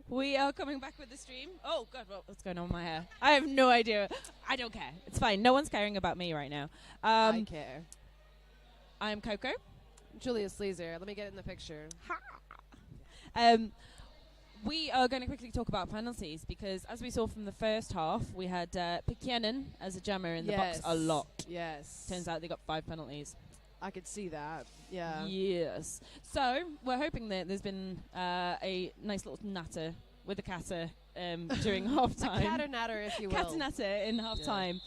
We are coming back with the stream. Oh, God, what's going on with my hair? I have no idea. I don't care. It's fine. No one's caring about me right now. I care. I'm Coco. Julia Sleazer. Let me get in the picture. We are going to quickly talk about penalties because, as we saw from the first half, we had Pikenen as a jammer in the box a lot. Yes. Turns out they got 5 penalties. I could see that. Yeah. Yes. So we're hoping that there's been a nice little natter with the catter during half time. A catter natter, if you will. Catter natter in half time.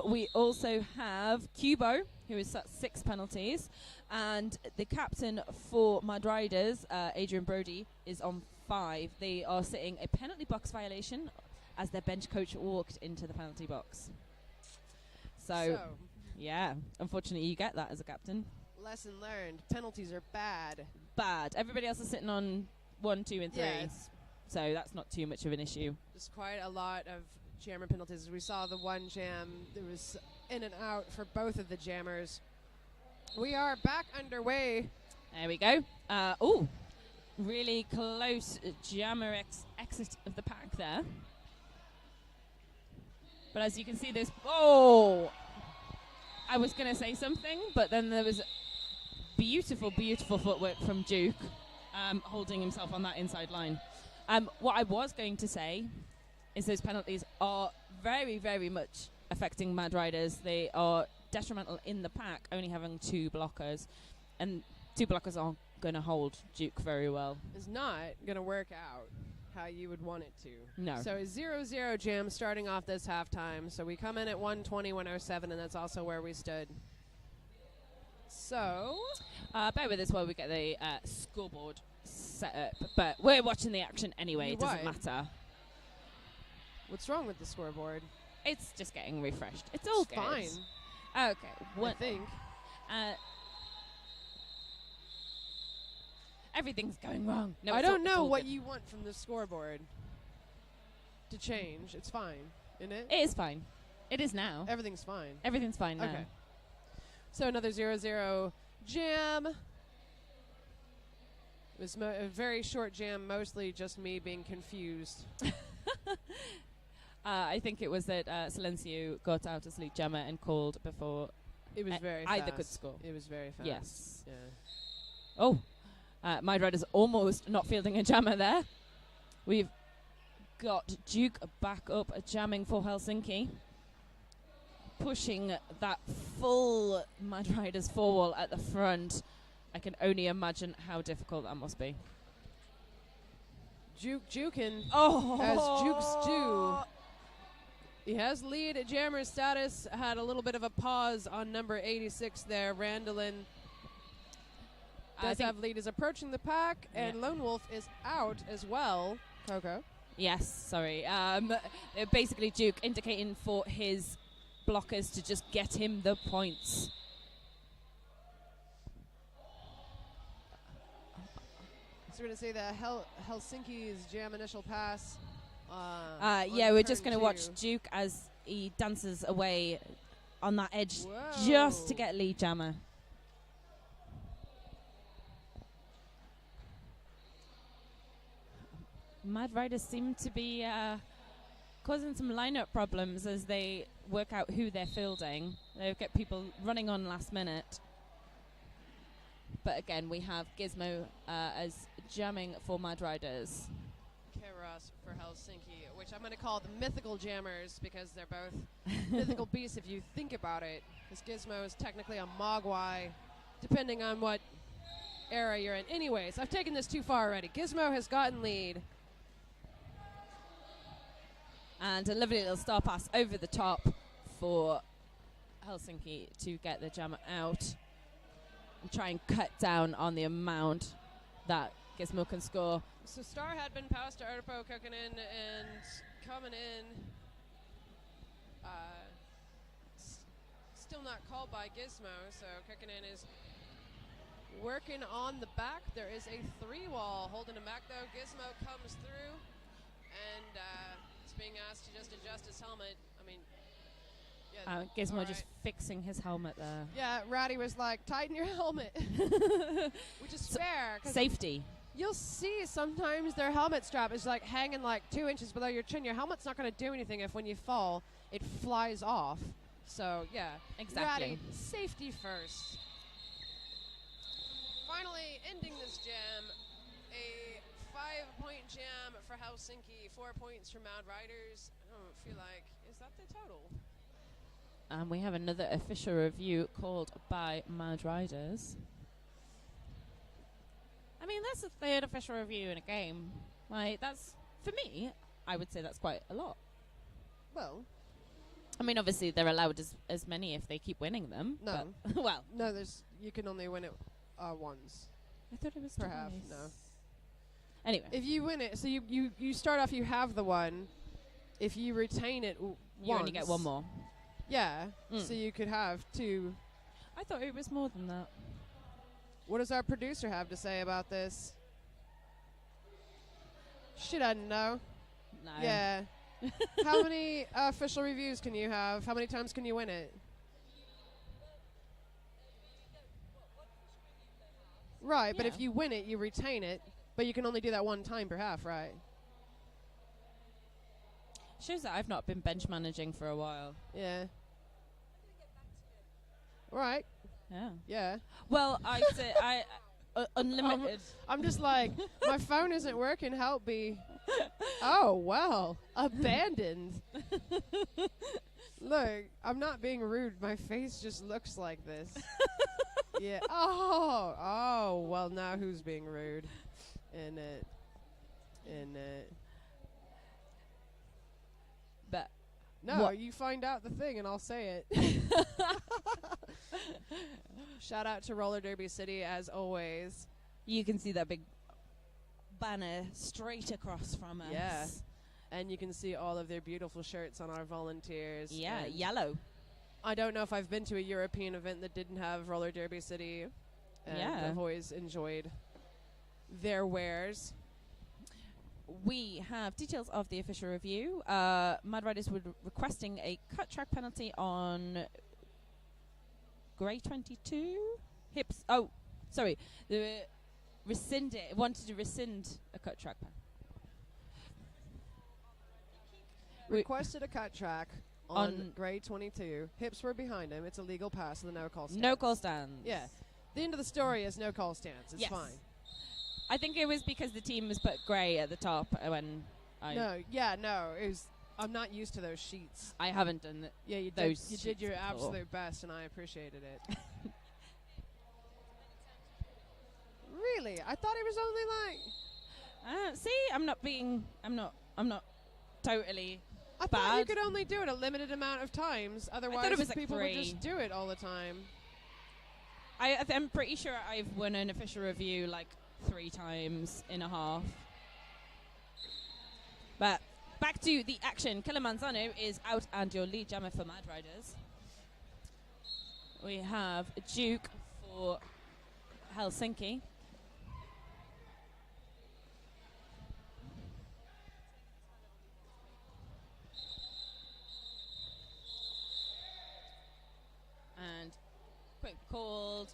We also have Cubo, who is at 6 penalties, and the captain for Mad Riders, Adrian Brody, is on 5. They are sitting a penalty box violation as their bench coach walked into the penalty box. So yeah, unfortunately you get that as a captain. Lesson learned. Penalties are bad. Bad. Everybody else is sitting on 1, 2, and 3. Yes. So that's not too much of an issue. There's quite a lot of jammer penalties. We saw the one jam. There was in and out for both of the jammers. We are back underway. There we go. Oh, really close jammer exit of the pack there. But as you can see, there's... Oh! I was going to say something, but then there was beautiful, beautiful footwork from Duke, holding himself on that inside line. What I was going to say is those penalties are very, very much affecting Mad Riders. They are detrimental in the pack, only having 2 blockers. And 2 blockers aren't going to hold Duke very well. It's not going to work out how you would want it to. No. So a 0-0 jam starting off this halftime. So we come in at 120, 107, and that's also where we stood. So bear with us while we get the scoreboard set up. But we're watching the action anyway. It doesn't matter. What's wrong with the scoreboard? It's just getting refreshed. It's all good. Fine. Okay. I think. Everything's going wrong. No, I don't know what you want from the scoreboard to change. It's fine, isn't it? It is fine. It is now. Everything's fine. Everything's fine now. Okay. So another 0-0 jam. It was a very short jam, mostly just me being confused. I think it was that Silencio got out a sleep jammer and called before it was very fast. Either could score. It was very fast. Yes. Yeah. Oh. My Riders almost not fielding a jammer there. We've got Duke back up jamming for Helsinki. Pushing that full Mad Riders 4-wall at the front. I can only imagine how difficult that must be. Jukin, as Jukes do. He has lead at jammer status. Had a little bit of a pause on number 86 there. Randolin does have lead, is approaching the pack, and Lone Wolf is out as well. Coco? Yes, sorry. Basically, Duke indicating for his blockers to just get him the points. So we're going to say the Helsinki's jam initial pass. Yeah, we're just going to watch Duke as he dances away on that edge just to get lead jammer. Mad Riders seem to be causing some lineup problems as they work out who they're fielding. They get people running on last minute. But again, we have Gizmo as jamming for Mad Riders. Keras for Helsinki, which I'm going to call the mythical jammers because they're both mythical beasts if you think about it. This Gizmo is technically a Mogwai, depending on what era you're in. Anyways, I've taken this too far already. Gizmo has gotten lead. And a lovely little star pass over the top for Helsinki to get the jammer out and try and cut down on the amount that Gizmo can score. So Star had been passed to Arpo Kokkonen and coming in. Still not called by Gizmo, so Kokkonen is working on the back. There is a 3-wall holding him back, though. Gizmo comes through and being asked to just adjust his helmet. I mean, yeah, Gizmo just fixing his helmet there. Yeah, Ratty was like, tighten your helmet. Which is fair. Safety. You'll see sometimes their helmet strap is like hanging like 2 inches below your chin. Your helmet's not going to do anything if when you fall, it flies off. So, yeah. Exactly. Ratty, safety first. Finally, ending this jam, a 5-point jam for Helsinki, 4 points for Mad Riders. I don't feel like, is that the total? And we have another official review called by Mad Riders. I mean, that's the third official review in a game. Like, that's, for me, I would say that's quite a lot. Well, I mean, obviously, they're allowed as many if they keep winning them. no. But well. No, you can only win it once. I thought it was per twice. half, no. Anyway. If you win it, so you start off, you have the one. If you retain it you only get one more. Yeah, so you could have 2. I thought it was more than that. What does our producer have to say about this? She doesn't know. No. Yeah. How many official reviews can you have? How many times can you win it? Right, but if you win it, you retain it. But you can only do that one time per half, right? Shows that I've not been bench managing for a while. Yeah. Right. Yeah. Yeah. Well, I'd say unlimited. I'm just like, my phone isn't working. Help me. Oh, well. Abandoned. Look, I'm not being rude. My face just looks like this. Yeah. Oh, well, now who's being rude? In it. But no, what? You find out the thing and I'll say it. Shout out to Roller Derby City as always. You can see that big banner straight across from us. Yeah. And you can see all of their beautiful shirts on our volunteers. Yeah, yellow. I don't know if I've been to a European event that didn't have Roller Derby City. And Yeah. I've always enjoyed their wares. We have details of the official review. Mad Riders were requesting a cut track penalty on Grey 22. Hips. Oh, sorry. They wanted to rescind a cut track penalty. Requested a cut track on grade 22. Hips were behind him. It's a legal pass to the no call stance. No call stands. Yeah. The end of the story is no call stance. It's Yes. fine. I think it was because the team was put grey at the top when I... No. It was. I'm not used to those sheets. I haven't done it. Yeah, you Those did. You did sheets your before. absolute best, and I appreciated it. Really? I thought it was only like. See, I'm not totally I bad. thought you could only do it a limited amount of times. Otherwise, it was like people 3. would just do it all the time. I'm pretty sure I've won an official review like 3 times in a half. But back to the action. Kilimanjaro is out and your lead jammer for Mad Riders. We have Duke for Helsinki. And quick called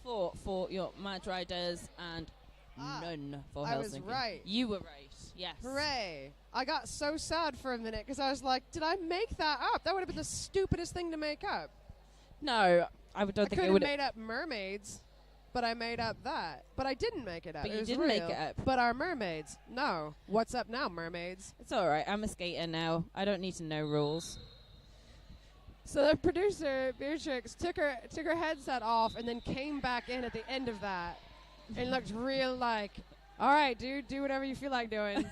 4 for your Mad Riders and none for Helsinki. I was right. You were right. Yes. Hooray. I got so sad for a minute because I was like, did I make that up? That would have been the stupidest thing to make up. No, I don't think I it could would have made up mermaids, but I made up that. But I didn't make it up. But it you was didn't real. make it up. But our mermaids. No. What's up now, mermaids? It's all right. I'm a skater now. I don't need to know rules. So the producer, Beatrix, took her headset off and then came back in at the end of that and looked real like, all right, dude, do whatever you feel like doing.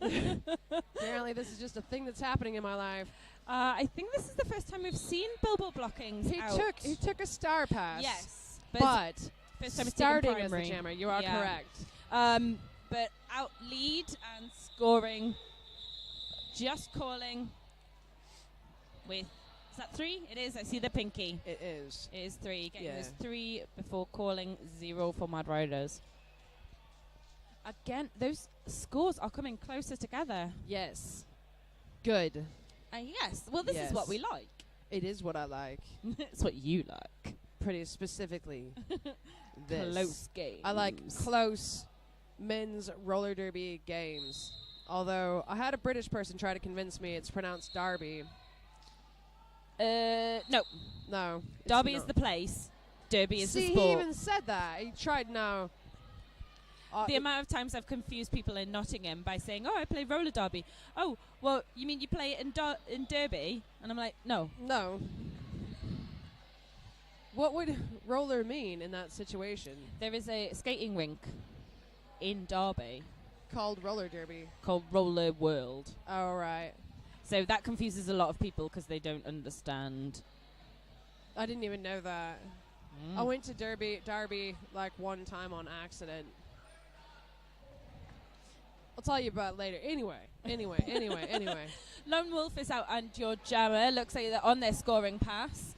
Apparently this is just a thing that's happening in my life. I think this is the first time we've seen billboard blockings out. He took a star pass. Yes. But first time starting as the primary. jammer, you are Yeah. correct. But out lead and scoring, just calling with, is that 3? It is. I see the pinky. It is. It is 3. Getting Yeah. those 3 before calling 0 for Mad Riders. Again, those scores are coming closer together. Yes. Good. Yes. Well, this is what we like. It is what I like. It's what you like. Pretty specifically. This. Close games. I like close men's roller derby games. Although I had a British person try to convince me it's pronounced Derby. No. No. Derby is the place. Derby is the See, sport. he even said that. He tried now. The amount of times I've confused people in Nottingham by saying, "Oh, I play roller derby." Oh, well, you mean you play it in Derby? And I'm like, no. No. What would roller mean in that situation? There is a skating rink in Derby Called roller derby. called Roller World. Oh, right. So that confuses a lot of people because they don't understand. I didn't even know that. I went to Derby like one time on accident. I'll tell you about it later. Anyway. Lone Wolf is out and your jammer. Looks like they're on their scoring pass,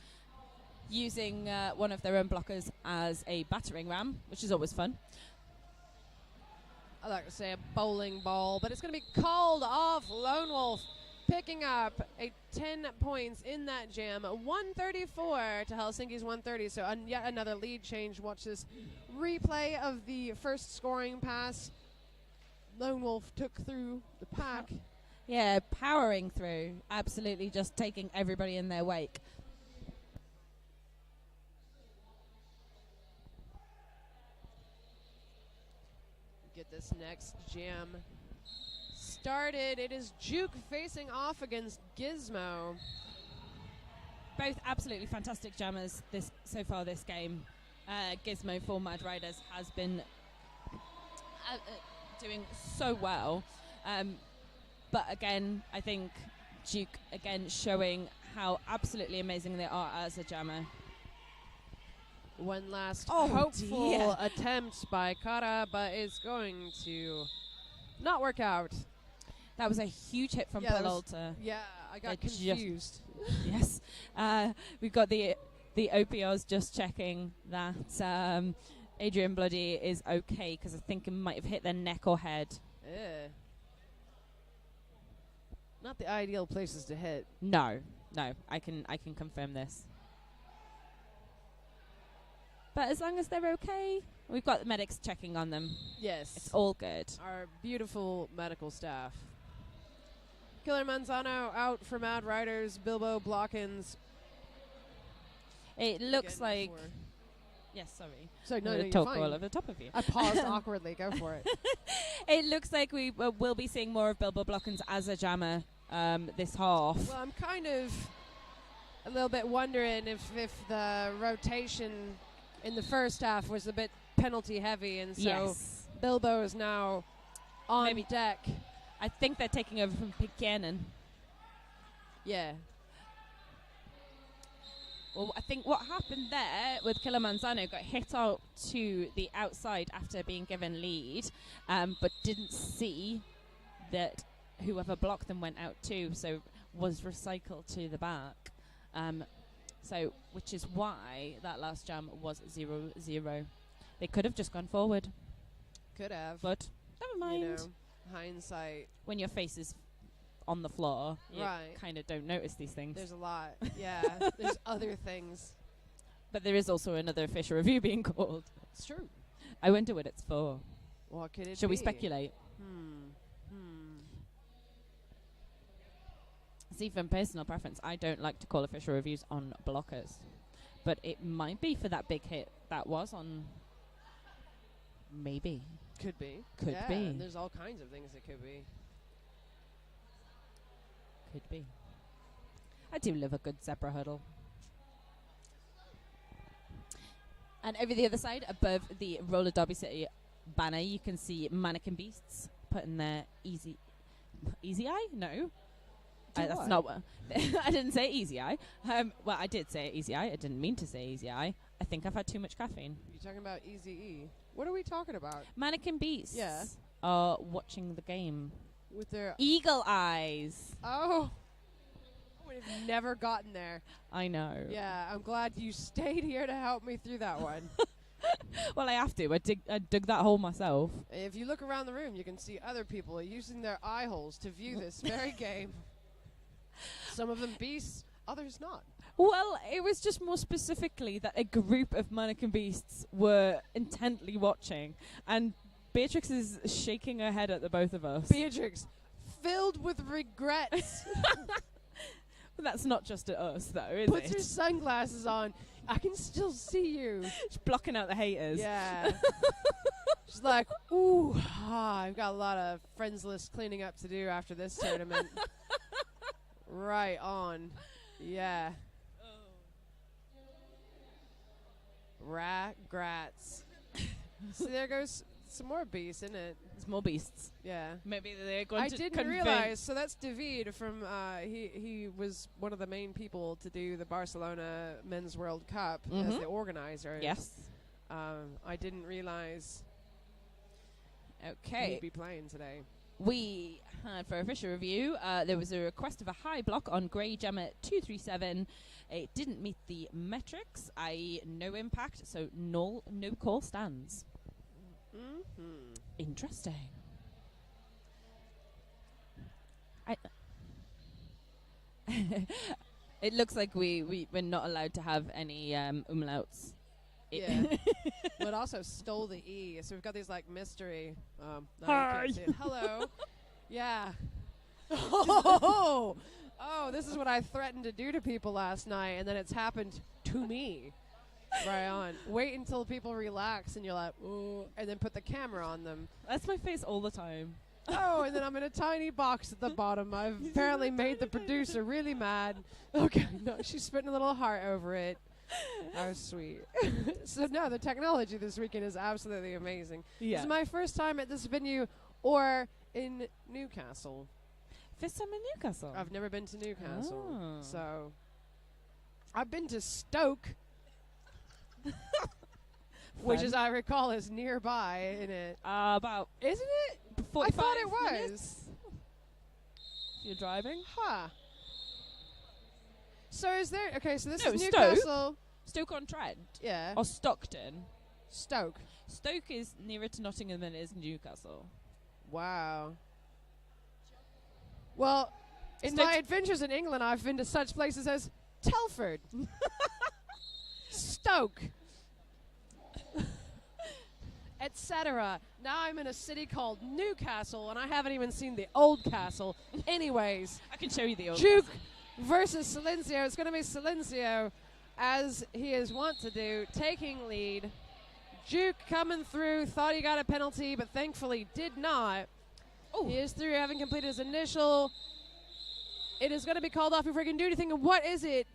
using one of their own blockers as a battering ram, which is always fun. I like to say a bowling ball, but it's going to be called off. Lone Wolf picking up 10 points in that jam. 134 to Helsinki's 130. So yet another lead change. Watch this replay of the first scoring pass. Lone Wolf took through the pack. Yeah, powering through. Absolutely just taking everybody in their wake. Get this next jam started. It is Juke facing off against Gizmo. Both absolutely fantastic jammers so far this game. Gizmo for Mad Riders has been doing so well. But again, I think Duke again showing how absolutely amazing they are as a jammer. One last hopeful attempt by Kara, but it's going to not work out. That was a huge hit from Peralta. Yeah, I got confused. Yes. We've got the OPRs just checking that Adrian Bloody is okay, because I think it might have hit their neck or head. Not the ideal places to hit. No, I can confirm this. But as long as they're okay, we've got the medics checking on them. Yes. It's all good. Our beautiful medical staff. Killer Manzano out for Mad Riders. Bilbo Blockins. It looks like... Yes, sorry. Sorry, no, I'm you're going to talk fine. all over the top of you. I paused awkwardly. Go for it. It looks like we will be seeing more of Bilbo Blockins as a jammer this half. Well, I'm kind of a little bit wondering if the rotation in the first half was a bit penalty heavy, and so Bilbo is now on deck. I think they're taking over from Buchanan. Yeah. Well, I think what happened there with Killer Manzano got hit out to the outside after being given lead, but didn't see that whoever blocked them went out too, so was recycled to the back. So, which is why that last jam was 0-0. They could have just gone forward. Could have. But never mind. You know, hindsight. When your face is on the floor, you kind of don't notice these things. There's a lot. Yeah. There's other things. But there is also another official review being called. It's true. I wonder what it's for. What could it be? Shall we speculate? See, from personal preference, I don't like to call official reviews on blockers. But it might be for that big hit that was on... Maybe. Could be. Could be. There's all kinds of things it could be. Could be. I do love a good zebra huddle. And over the other side, above the Roller Derby City banner, you can see Mannequin Beasts putting their easy eye? No. That's not what... I didn't say easy eye. Well, I did say easy eye. I didn't mean to say easy eye. I think I've had too much caffeine. You're talking about Easy E. What are we talking about? Mannequin Beasts. Yeah. Are watching the game. With their... Eagle eyes. Oh. I would have never gotten there. I know. Yeah, I'm glad you stayed here to help me through that one. Well, I have to. I dug that hole myself. If you look around the room, you can see other people using their eye holes to view this very game. Some of them beasts, others not. Well, it was just more specifically that a group of Mannequin Beasts were intently watching, and Beatrix is shaking her head at the both of us. Beatrix, filled with regrets. But that's not just at us, though, is Puts her it? sunglasses on. I can still see you. She's blocking out the haters. Yeah. She's like, ooh, I've got a lot of friends list cleaning up to do after this tournament. Right on. Yeah. Rats. So there goes some more beasts, isn't it? There's more beasts. Yeah. Maybe they're going I to didn't realize. So that's David from. He was one of the main people to do the Barcelona Men's World Cup as the organizer. Yes. I didn't realize. Okay. He'd be playing today. We had, for official review, there was a request of a high block on Grey Gemma 237. It didn't meet the metrics, i.e. no impact, so no call stands. Mm-hmm. Interesting. It looks like we're not allowed to have any umlauts. Yeah. But also stole the E. So we've got these like mystery. No, you Hi. can't see it. Hello. Yeah. Oh, this is what I threatened to do to people last night, and then it's happened to me. Right on. Wait until people relax, and you're like, ooh, and then put the camera on them. That's my face all the time. Oh, and then I'm in a tiny box at the bottom. I've apparently made the producer really mad. Okay, no, she's putting a little heart over it. That was sweet. So no, the technology this weekend is absolutely amazing. Yeah. This is my first time at this venue or in Newcastle. First time in Newcastle. I've never been to Newcastle. Oh. So I've been to Stoke, which as I recall is nearby, isn't it? About Isn't it? 45 I thought it was. minutes. You're driving? Huh. So is there... Okay, so this No, is Stoke. Newcastle. Stoke-on-Trent? Yeah. Or Stockton? Stoke. Stoke is nearer to Nottingham than it is Newcastle. Wow. Well, in Stoke- my adventures in England, I've been to such places as Telford, Stoke, etc. Now I'm in a city called Newcastle, and I haven't even seen the old castle. Anyways, I can show you the old Duke versus Silencio. It's going to be Silencio, as he is wont to do, taking lead. Duke coming through, thought he got a penalty, but thankfully did not. Oh. He is through, having completed his initial. It is going to be called off before he can do anything. And what is it?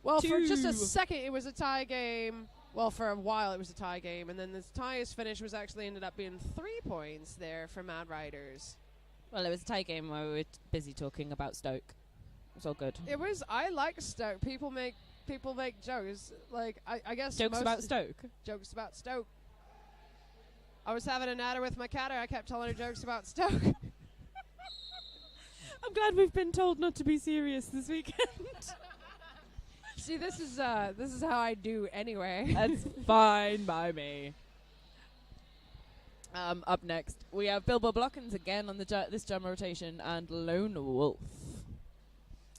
Well, for just a 2. second, it was a tie game. Well, for a while, it was a tie game. And then this tie is finished was actually ended up being 3 points there for Mad Riders. Well, it was a tie game where we were busy talking about Stoke. It's all good. It was. I like Stoke. People make jokes. Like, I guess Jokes most about Stoke? jokes about Stoke. I was having a natter with my cat. I kept telling her jokes about Stoke. I'm glad we've been told not to be serious this weekend. See, this is how I do anyway. That's fine by me. Up next, we have Bilbo Blockens again on this jam rotation and Lone Wolf.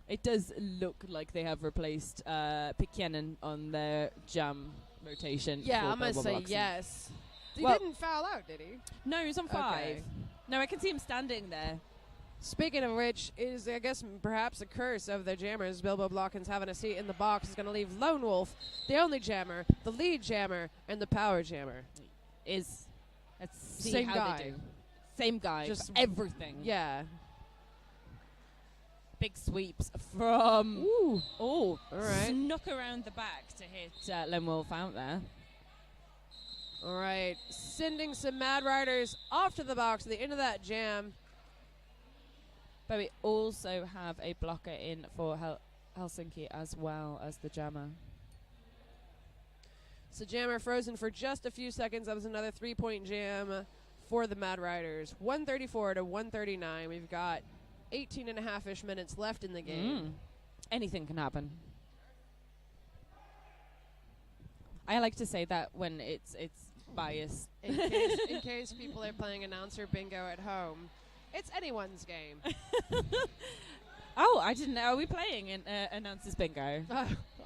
It does look like they have replaced Pikenen on their jam rotation. Yeah, for I'm gonna Bilbo say Blockens. yes. He Well- didn't foul out, did he? No, he's on 5. Okay. No, I can see him standing there. Speaking of which, is I guess perhaps a curse of the jammers. Bilbo Blockens having a seat in the box is going to leave Lone Wolf, the only jammer, the lead jammer, and the power jammer. Let's see Same how guy. they do. Same guy. Just for everything. Yeah. Big sweeps from. Ooh. Oh, All right. snuck around the back to hit Lone Wolf out there. All right. Sending some Mad Riders off to the box at the end of that jam. But we also have a blocker in for Helsinki as well as the jammer. So jammer frozen for just a few seconds. That was another 3-point jam for the Mad Riders. 134 to 139. We've got 18 and a half-ish minutes left in the game. Anything can happen. I like to say that when it's biased. In case people are playing announcer bingo at home. It's anyone's game. Oh, I didn't know. Are we playing in Announcers Bingo?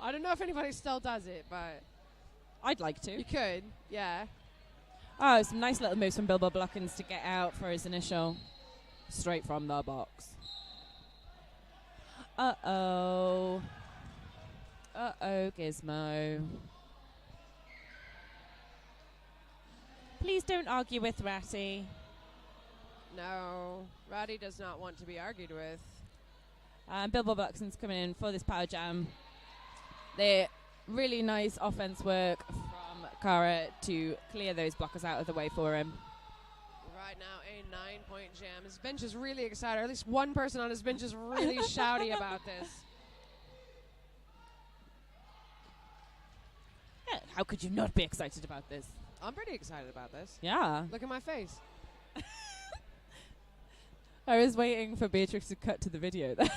I don't know if anybody still does it, but I'd like to. you could, yeah. Oh, some nice little moves from Bilbo Blockins to get out for his initial. Straight from the box. Uh-oh. Uh-oh, Gizmo. Please don't argue with Ratty. No, Ratty does not want to be argued with. Bilbo Blockins coming in for this power jam. The really nice offense work from Kara to clear those blockers out of the way for him. Right now, a 9-point jam. His bench is really excited. Or at least one person on his bench is really shouty about this. Yeah, how could you not be excited about this? I'm pretty excited about this. Yeah. Look at my face. I was waiting for Beatrix to cut to the video there.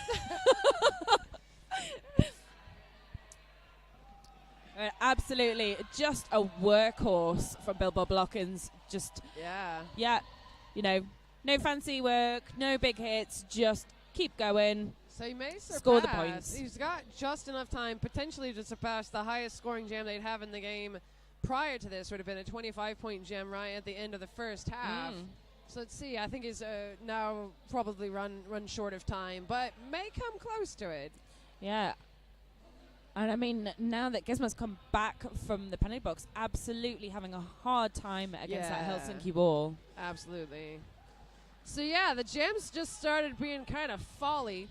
Absolutely. Just a workhorse from Bilbo Blockins. Just, yeah, you know, no fancy work, no big hits, just keep going. So he may surpass. Score the points. He's got just enough time potentially to surpass the highest scoring jam they'd have in the game prior to this. Would have been a 25-point jam right at the end of the first half. So let's see. I think he's now probably run short of time, but may come close to it. Yeah. And I mean, now that Gizmo's come back from the penalty box, absolutely having a hard time against that Helsinki wall. Absolutely. So yeah, the jams just started being kind of folly.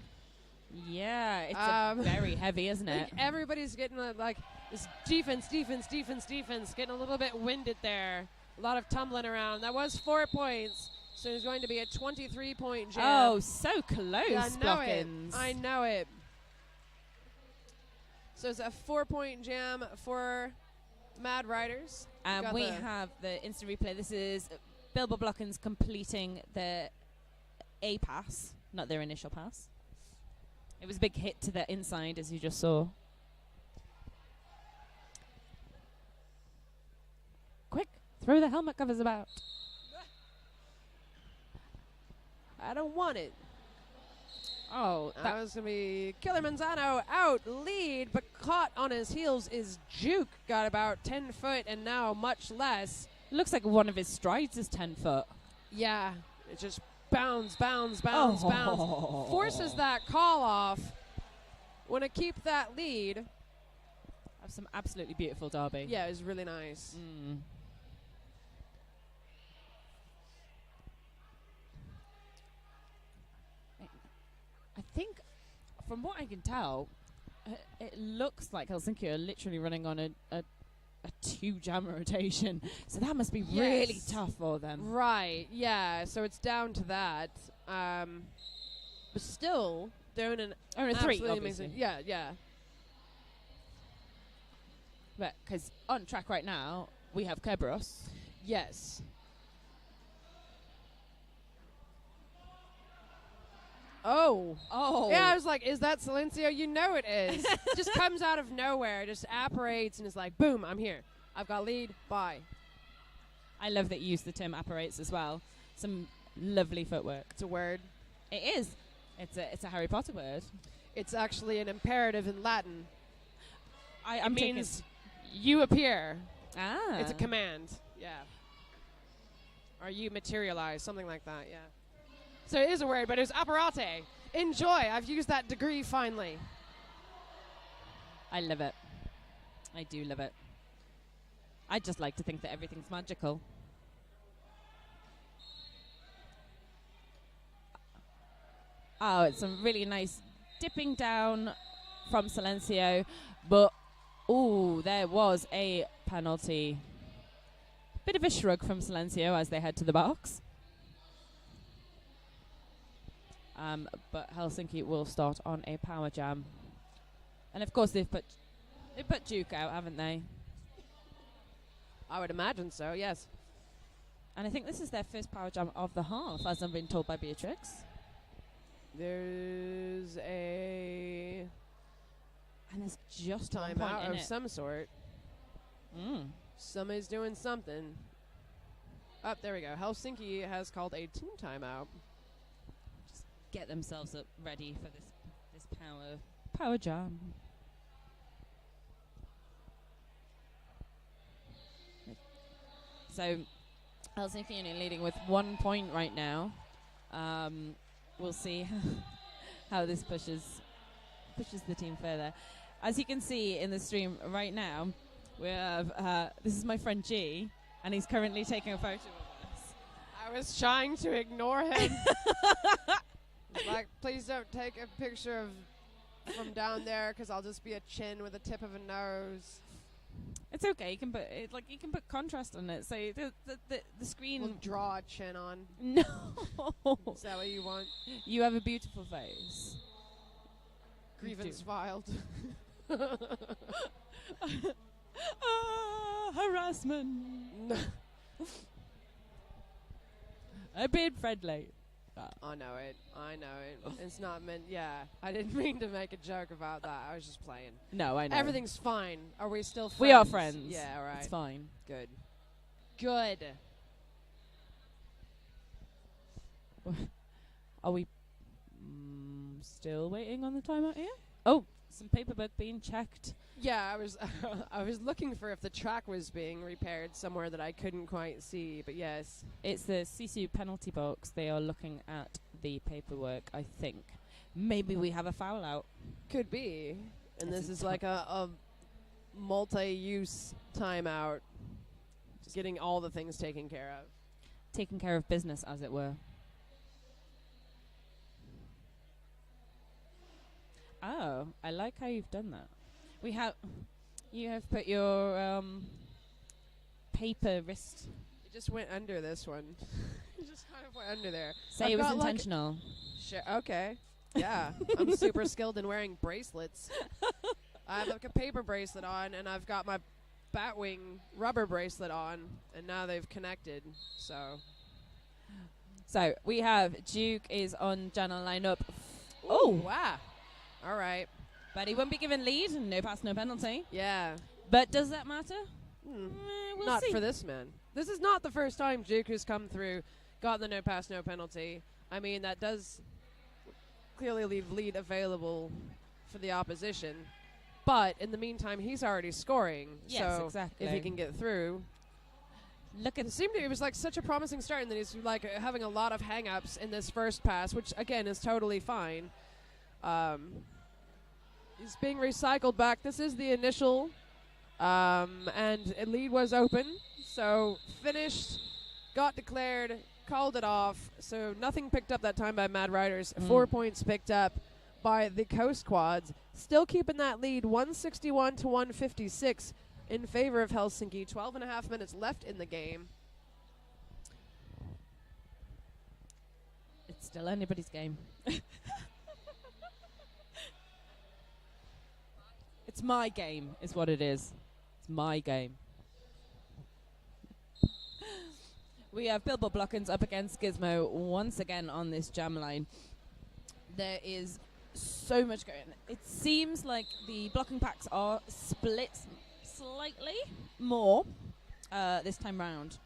Yeah, it's very heavy, isn't it? Everybody's getting like this defense, getting a little bit winded there. A lot of tumbling around. That was 4 points, so it's going to be a 23-point jam. Oh, so close, yeah, Blockins. I know it. So it's a 4-point jam for Mad Riders. And we have the instant replay. This is Bilbo Blockins completing their A pass, not their initial pass. It was a big hit to the inside, as you just saw. Quick, throw the helmet covers about. I don't want it. Oh, that was going to be Killer Manzano out, lead, but caught on his heels is Juke. Got about 10 foot and now much less. Looks like one of his strides is 10 foot. Yeah, it just bounds. Forces that call off. Want to keep that lead. Have some absolutely beautiful derby. Yeah, it was really nice. I think, from what I can tell, it looks like Helsinki are literally running on a 2-jam rotation. So that must be really tough for them. Right, yeah. So it's down to that. But still, they're in an absolutely amazing. Yeah. But because on track right now, we have Kerberos. Yes. Oh. Yeah, I was like, is that Silencio? You know it is. Just comes out of nowhere, just apparates and is like, boom, I'm here. I've got lead, bye. I love that you use the term apparates as well. Some lovely footwork. It's a word. It is. It's a Harry Potter word. It's actually an imperative in Latin. It means you appear. Ah. It's a command. Yeah. Or you materialize, something like that, yeah. So it is a word, but it was apparate. Enjoy. I've used that degree finally. I love it. I do love it. I just like to think that everything's magical. Oh, it's some really nice dipping down from Silencio, but there was a penalty. Bit of a shrug from Silencio as they head to the box. But Helsinki will start on a power jam. And of course they've put Duke out, haven't they? I would imagine so, yes. And I think this is their first power jam of the half, as I've been told by Beatrix. There's And there's just time out in of it. some sort. Somebody's doing something. Oh, there we go. Helsinki has called a team timeout. Get themselves up ready for this power jam. So Helsinki Union leading with 1 point right now. We'll see how this pushes the team further. As you can see in the stream right now, we have this is my friend G, and he's currently taking a photo of us. I was trying to ignore him. Like, please don't take a picture of from down there, because I'll just be a chin with the tip of a nose. It's okay. You can put contrast on it, so the screen. We'll draw a chin on. No. Is that what you want? You have a beautiful face. Grievance filed. Harassment. I'm being friendly. I know it. It's not meant. Yeah, I didn't mean to make a joke about that. I was just playing. No, I know. Everything's fine. Are we still friends? We are friends. Yeah, all right. It's fine. Good. Are we still waiting on the timeout here? Oh, some paperwork being checked. Yeah, I was looking for if the track was being repaired somewhere that I couldn't quite see, but yes. It's the Sisu penalty box. They are looking at the paperwork, I think. Maybe we have a foul out. Could be. And this is like a multi-use timeout. Just getting all the things taken care of. Taking care of business, as it were. Oh, I like how you've done that. You have put your paper wrist. It just went under this one. It just kind of went under there. Say it was intentional. Sure. Okay. Yeah. I'm super skilled in wearing bracelets. I have like a paper bracelet on, and I've got my Batwing rubber bracelet on, and now they've connected. So we have Duke is on Jana lineup. Oh, wow. All right. But he won't be given lead. No pass, no penalty. Yeah. But does that matter? We'll not see. For this man. This is not the first time Duke has come through, got the no pass, no penalty. I mean, that does clearly leave lead available for the opposition. But in the meantime, he's already scoring. Yes, so exactly. If he can get through. It was like such a promising start, and then he's like having a lot of hang-ups in this first pass, which again is totally fine. He's being recycled back. This is the initial, and lead was open. So finished, got declared, called it off. So nothing picked up that time by Mad Riders. 4 points picked up by the Coast Quads. Still keeping that lead, 161 to 156 in favor of Helsinki. 12.5 minutes left in the game. It's still anybody's game. It's my game, is what it is. It's my game. We have Bilbo Blockens up against Gizmo once again on this jam line. There is so much going on. It seems like the blocking packs are split slightly more this time round.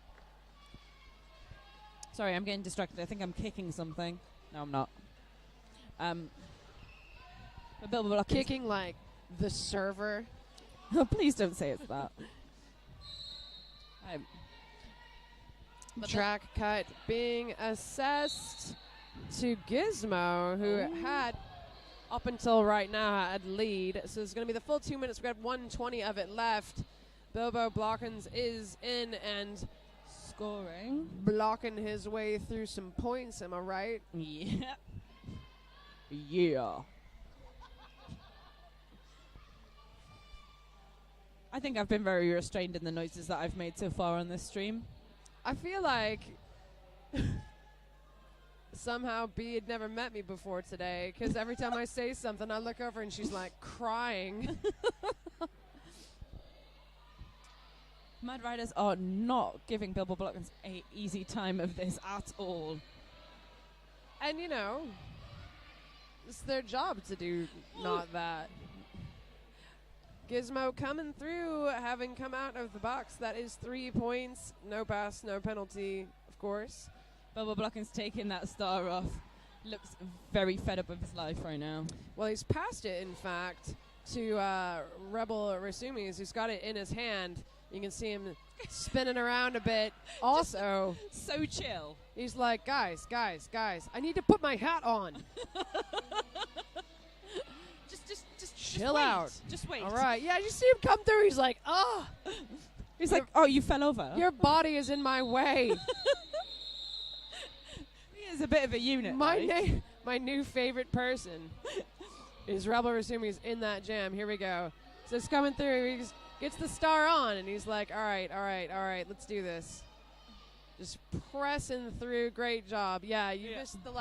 Sorry, I'm getting distracted. I think I'm kicking something. No, I'm not. But Bilbo Blockens Kicking like the server. Oh, please don't say it's that. Track cut being assessed to Gizmo, who had, up until right now, had lead. So it's going to be the full 2 minutes. We've got 1:20 of it left. Bilbo Blockens is in and scoring. Blocking his way through some points, am I right? Yeah. Yeah. I think I've been very restrained in the noises that I've made so far on this stream. I feel like somehow B had never met me before today, because every time I say something, I look over and she's like crying. Mad Riders are not giving Bilbo Blockens a easy time of this at all. And, you know, it's their job to do not that. Gizmo coming through, having come out of the box. That is 3 points. No pass, no penalty, of course. Bilbo Blockens taking that star off. Looks very fed up with his life right now. Well, he's passed it, in fact, to Rebel Rasumis, who's got it in his hand. You can see him spinning around a bit. Also, So chill. he's like, guys, I need to put my hat on. Just Chill wait. out. Just wait. All right. Yeah, you see him come through. He's like, oh, He's like, oh, you fell over. your body is in my way. He is a bit of a unit. My new favorite person is Rebel Rasumi's in that jam. Here we go. So it's coming through. He gets the star on, and he's like, all right, let's do this. Just pressing through. Great job. Yeah, you missed the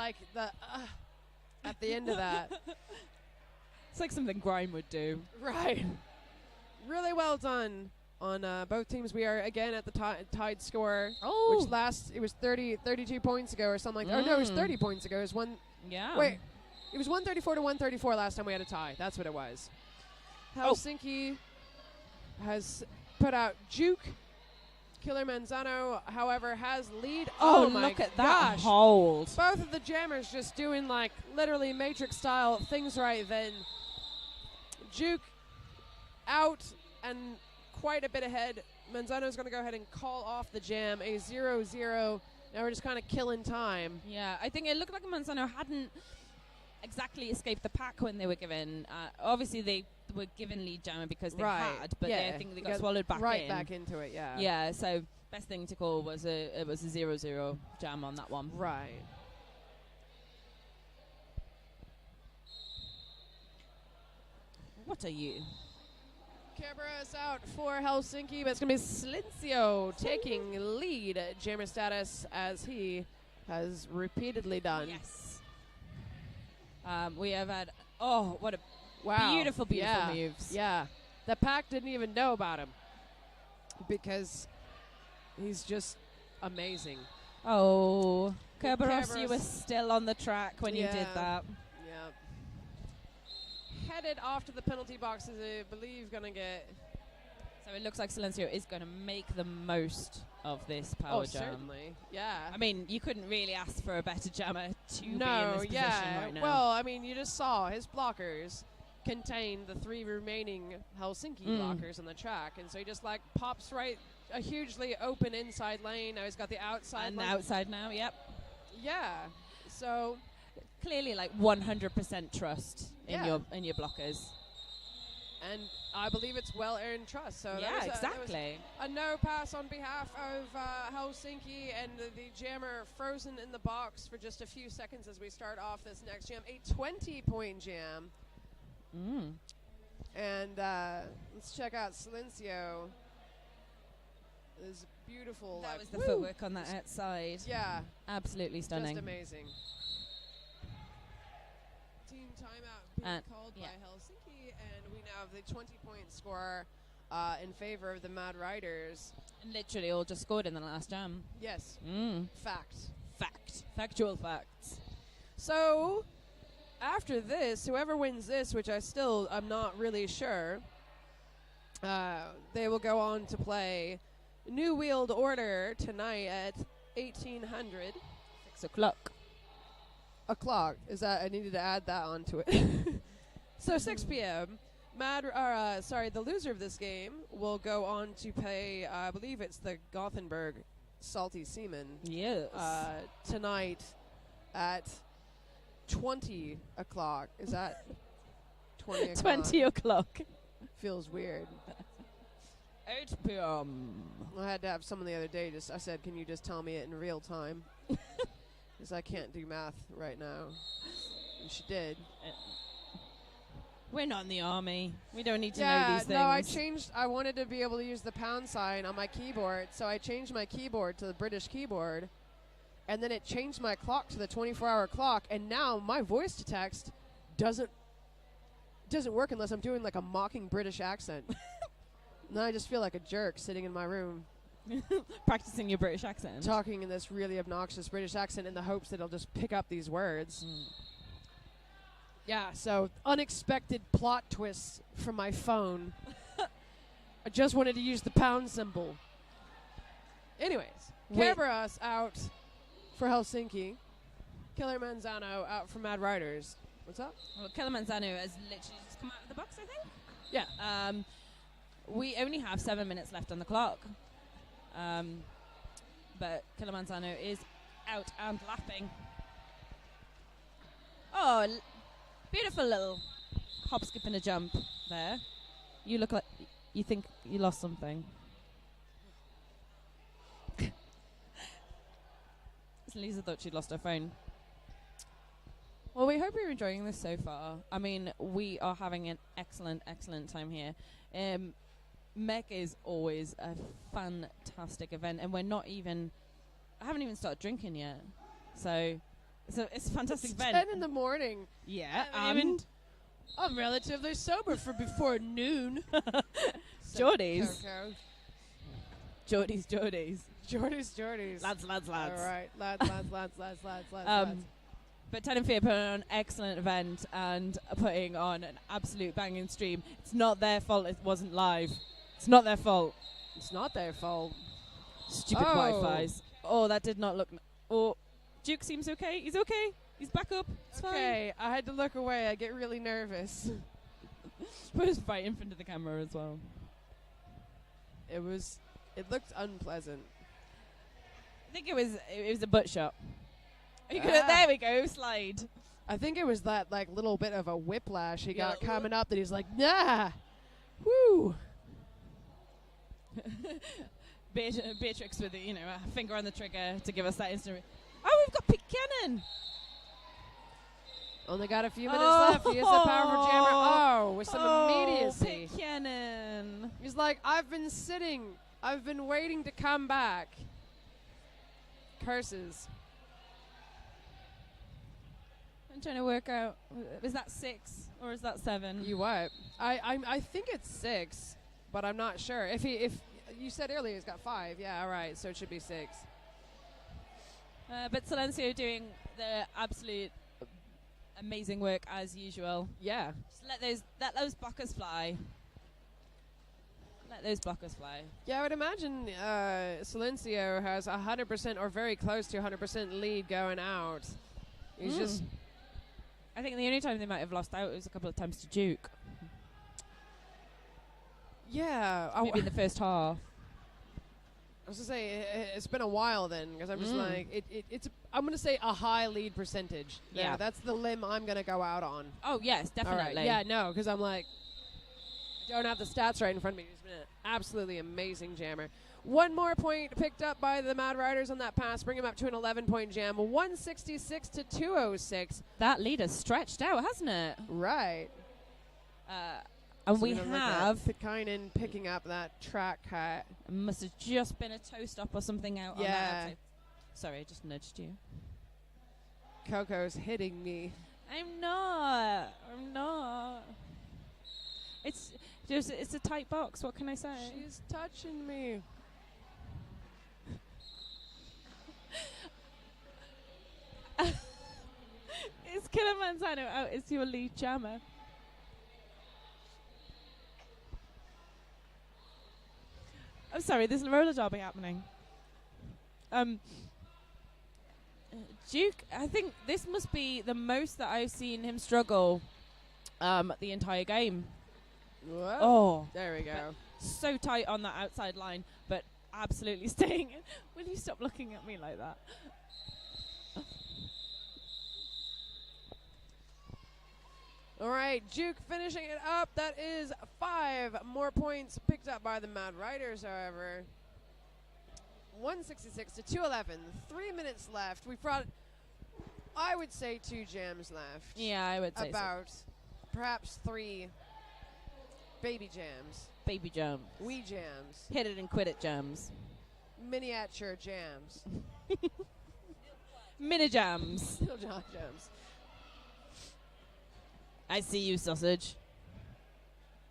at the end of that. It's like something Grime would do. Right. Really well done on both teams. We are again at the tied score. Oh. Which it was 32 points ago or something like that. Oh, no, it was 30 points ago. It was one. Yeah. Wait. It was 134 to 134 last time we had a tie. That's what it was. Helsinki has put out Juke. Killer Manzano, however, has lead. Oh, my look at that gosh. hold. Both of the jammers just doing like literally Matrix style things right then. Juke out and quite a bit ahead. Manzano's going to go ahead and call off the jam, a 0-0. Now we're just kind of killing time. Yeah, I think it looked like Manzano hadn't exactly escaped the pack when they were given. Obviously, they were given lead jammer because they had, but I think they got swallowed back right in. back into it, yeah. Yeah, so best thing to call was it was a 0-0 jam on that one. Right. What are you? Kerberos out for Helsinki, but it's going to be Silencio taking lead jammer status as he has repeatedly done. Yes. We have had, what a beautiful moves. Yeah. The pack didn't even know about him because he's just amazing. Oh, Kerberos, Kerberos. you were still on the track when you did that. Yeah. Headed off to the penalty boxes, I believe, going to get... So it looks like Silencio is going to make the most of this power jam. Certainly. Yeah. I mean, you couldn't really ask for a better jammer to be in No, this position right now. Well, I mean, you just saw his blockers contain the 3 remaining Helsinki blockers on the track, and so he just pops right a hugely open inside lane. Now he's got the outside and lane. outside now, yep. Yeah. So clearly 100% trust in Yeah. your blockers. and I believe it's well-earned trust. So Yeah, exactly. There was a no pass on behalf of Helsinki, and the jammer frozen in the box for just a few seconds as we start off this next jam. A 20-point jam. And let's check out Silencio. This beautiful. That was the footwork on that outside. Yeah. Absolutely stunning. Just amazing. Team timeout being called by Helsinki, and we now have the 20-point score in favor of the Mad Riders. And literally all just scored in the last jam. Yes. Fact. Factual facts. So, after this, whoever wins this, which I'm not really sure, they will go on to play New Wheeled Order tonight at 1800. 6 o'clock. Is that I needed to add that onto it. So 6 p.m. The loser of this game will go on to play. I believe it's the Gothenburg Salty Seamen. Yes. Tonight at 20 o'clock. Is that 20 o'clock? 20 o'clock. Feels weird. 8 p.m. I had to have someone the other day. I said, "Can you just tell me it in real time?" Because I can't do math right now. And she did. We're not in the army. We don't need to know these things. I wanted to be able to use the pound sign on my keyboard, so I changed my keyboard to the British keyboard, and then it changed my clock to the 24-hour clock, and now my voice to text doesn't work unless I'm doing a mocking British accent. And then I just feel like a jerk sitting in my room. Practicing your British accent. Talking in this really obnoxious British accent in the hopes that it'll just pick up these words. Yeah, so unexpected plot twists from my phone. I just wanted to use the pound symbol. Anyways, Kerberos out for Helsinki. Killer Manzano out for Mad Riders. What's up? Well, Killer Manzano has literally just come out of the box, I think. Yeah. we only have 7 minutes left on the clock. But Kilimanjaro is out and lapping. Oh, beautiful little hop, skip and a jump there. You look like you think you lost something. Lisa thought she'd lost her phone. Well, we hope you're enjoying this so far. I mean, we are having an excellent, excellent time here. MEC is always a fantastic event, and we're not even... I haven't even started drinking yet. So it's a fantastic event. 10 in the morning. Yeah, and I'm relatively sober for before noon. Geordies. Coco. Geordies. Geordies. Lads. All right, lads. But Ten and Fear put on an excellent event and putting on an absolute banging stream. It's not their fault it wasn't live. It's not their fault. It's not their fault. Stupid Wi-Fi's. Oh, that did not look... Oh, Duke seems okay. He's okay. He's back up. It's okay, I had to look away. I get really nervous. Put his fight in front of the camera as well. It looked unpleasant. I think it was a butt shot. There we go, slide. I think it was that like little bit of a whiplash he got coming up that he's like, nah, woo. Beatrix with a finger on the trigger to give us that instant. Oh, we've got Pete Cannon. Only got a few minutes left. He is a powerful jammer. Oh, with some immediacy. Pete Cannon. He's like, I've been waiting to come back. Curses. I'm trying to work out. Is that 6 or is that 7? You what? I think it's 6, but I'm not sure. If you said earlier he's got 5, yeah, all right. So it should be 6. But Silencio doing the absolute amazing work as usual. Yeah. Just let those blockers fly. Let those blockers fly. Yeah, I would imagine Silencio has 100% or very close to 100% lead going out. He's just... I think the only time they might have lost out was a couple of times to Duke. Yeah. Maybe in the first half. I was going to say, it's been a while then, because I'm just like, it's I'm going to say a high lead percentage. Yeah. That's the limb I'm going to go out on. Oh, yes, definitely. All right. Yeah, no, because I'm like, I don't have the stats right in front of me. He's been an absolutely amazing jammer. One more point picked up by the Mad Riders on that pass, bring him up to an 11-point jam, 166 to 206. That lead has stretched out, hasn't it? Right. And we have Pitkainen picking up that track cut. Must have just been a toe stop or something out on that outside. Sorry, I just nudged you. Coco's hitting me. I'm not. It's a tight box. What can I say? She's touching me. Is Kilimanjaro out? Is your lead jammer? I'm sorry, there's a roller derby happening. Duke, I think this must be the most that I've seen him struggle the entire game. Whoa. Oh, there we go. So tight on that outside line, but absolutely staying in. Will you stop looking at me like that? All right, Duke finishing it up. That is 5 more points picked up by the Mad Riders, however. 166 to 211. 3 minutes left. We've brought, I would say, 2 jams left. Yeah, I would say about perhaps 3 baby jams. Baby jams. Wee jams. Hit it and quit it jams. Miniature jams. Mini jams. Little John jams. I see you, sausage.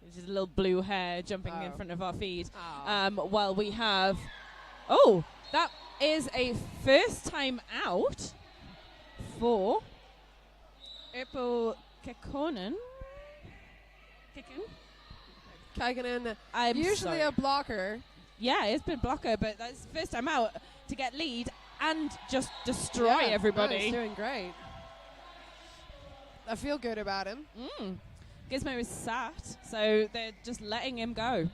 There's a little blue hair jumping in front of our feed. While we have... Oh, that is a first time out for Eppo Kekkonen. Kaikkonen, I'm usually sorry. a blocker. Yeah, it's been blocker, but that's the first time out to get lead and just destroy everybody. No, he's doing great. I feel good about him. Gizmo is sat, so they're just letting him go.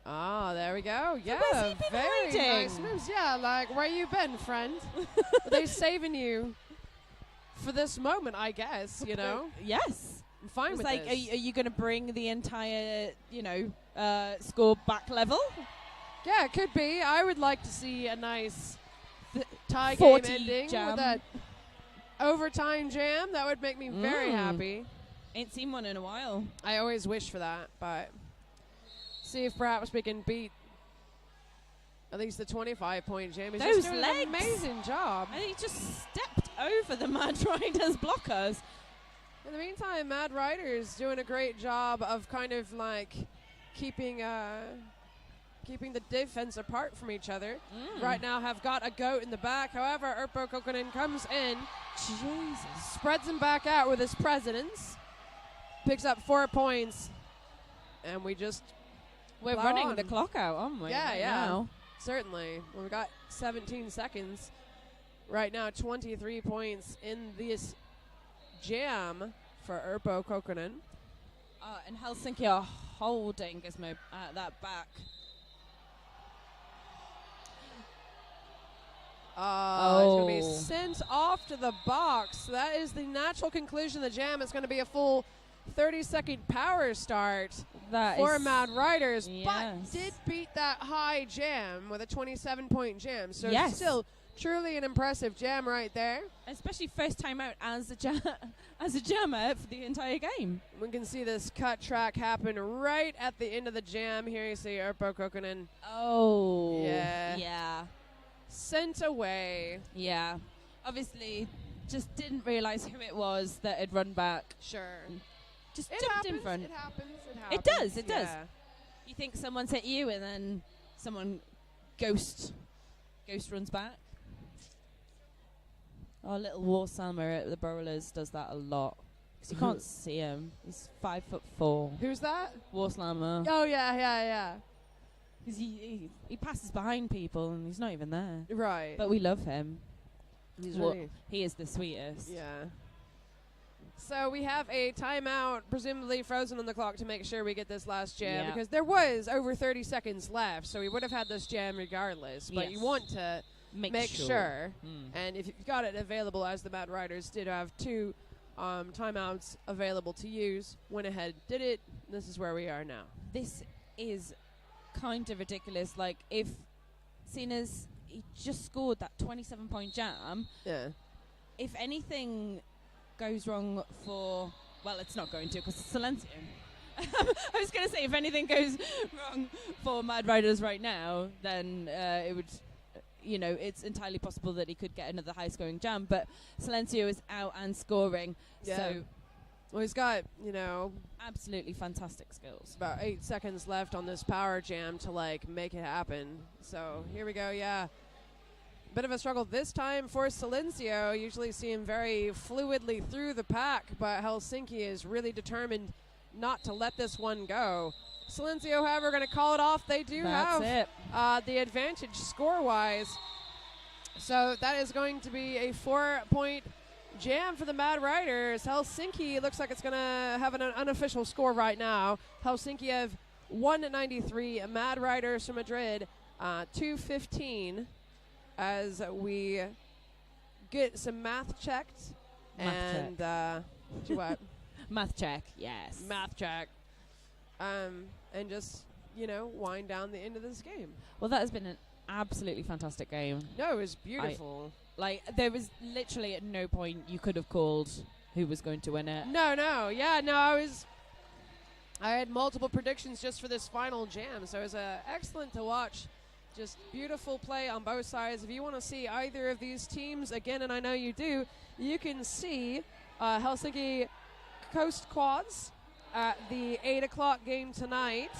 Oh, there we go. Yeah, where's he been very hiding? nice moves. Yeah, like, where you been, friend? Are they saving you for this moment, I guess, you know? Yes. I'm fine It's with like, this. are you going to bring the entire, score back level? Yeah, it could be. I would like to see a nice tie game 40 ending jam. with that overtime jam. That would make me very Mm. happy. Ain't seen one in a while. I always wish for that, but see if perhaps we can beat at least the 25-point jam. He's Those just doing legs. an amazing job. And he just stepped over the Mad Riders blockers. In the meantime, Mad Rider's doing a great job of kind of like keeping the defense apart from each other. Right now have got a goat in the back. However, Urpo Kokkonen comes in, Jesus. spreads him back out with his presence, picks up 4 points, and we're We're plow running on. the clock out, aren't we? Yeah, right yeah. now? Certainly. Well, we've got 17 seconds. Right now, 23 points in this jam for Urpo Kokkonen. And Helsinki are holding Gizmo that back. It's going to be sent off to the box. That is the natural conclusion of the jam. It's going to be a full 30-second power start That for is- Mad Riders, Yes. but did beat that high jam with a 27-point jam. So Yes. still truly an impressive jam right there. Especially first time out as a jammer for the entire game. We can see this cut track happen right at the end of the jam. Here you see Urpo Kokkonen Oh. Yeah. Yeah. sent away. Yeah. Obviously, just didn't realise who it was that had run back. Sure. Just It jumped happens. in front. It happens. It does, it does. Yeah. You think someone's hit you and then someone ghost runs back? Our little war summer at the Bowlers does that a lot. 'Cause you can't see him. He's 5'4". Who's that? War slammer. Oh, yeah. 'Cause he passes behind people and he's not even there. Right. But we love him. He's Well, really, he is the sweetest. yeah. So we have a timeout, presumably frozen on the clock to make sure we get this last jam, Yeah. because there was over 30 seconds left, so we would have had this jam regardless. But you Yes. want to make sure. And if you've got it available, as the Mad Riders did have 2 timeouts available to use, went ahead, did it. This is where we are now. This is kind of ridiculous. Like, if seeing as he just scored that 27-point jam, Yeah. if anything goes wrong for, well, it's not going to because it's Silencio. I was going to say, if anything goes wrong for Mad Riders right now, then it would, it's entirely possible that he could get another high-scoring jam. But Silencio is out and scoring, Yeah. so Well, he's got, absolutely fantastic skills. about 8 seconds left on this power jam to, make it happen. So here we go, yeah. Bit of a struggle this time for Silencio. Usually see him very fluidly through the pack, but Helsinki is really determined not to let this one go. Silencio, however, going to call it off. They do That's it. have the advantage score-wise. So that is going to be a 4-point jam for the Mad Riders. Helsinki looks like it's going to have an unofficial score right now. Helsinki have 193. Mad Riders from Madrid 215. As we get some math checked. Math Do what? Math check, yes. Math check. And just, wind down the end of this game. Well, that has been an absolutely fantastic game. No, it was beautiful. There was literally at no point you could have called who was going to win it. No. Yeah, no, I had multiple predictions just for this final jam, so it was excellent to watch. Just beautiful play on both sides. If you want to see either of these teams again, and I know you do, you can see Helsinki Coast Quads at the 8 o'clock game tonight,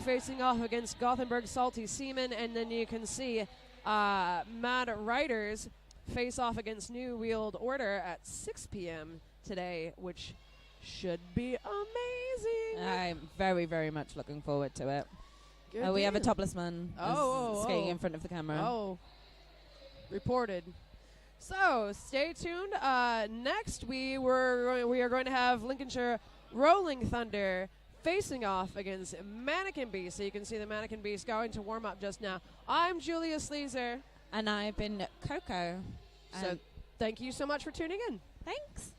facing off against Gothenburg Salty Seamen, and then you can see Mad Riders face off against New Wheeled Order at 6 p.m. today, which should be amazing. I'm very, very much looking forward to it. Good We have a deal. topless man skating in front of the camera. Oh, reported. So stay tuned. Next, we are going to have Lincolnshire Rolling Thunder facing off against Mannequin Beast. So you can see the Mannequin Beast going to warm up just now. I'm Julia Sleazer. And I've been Coco. So thank you so much for tuning in. Thanks.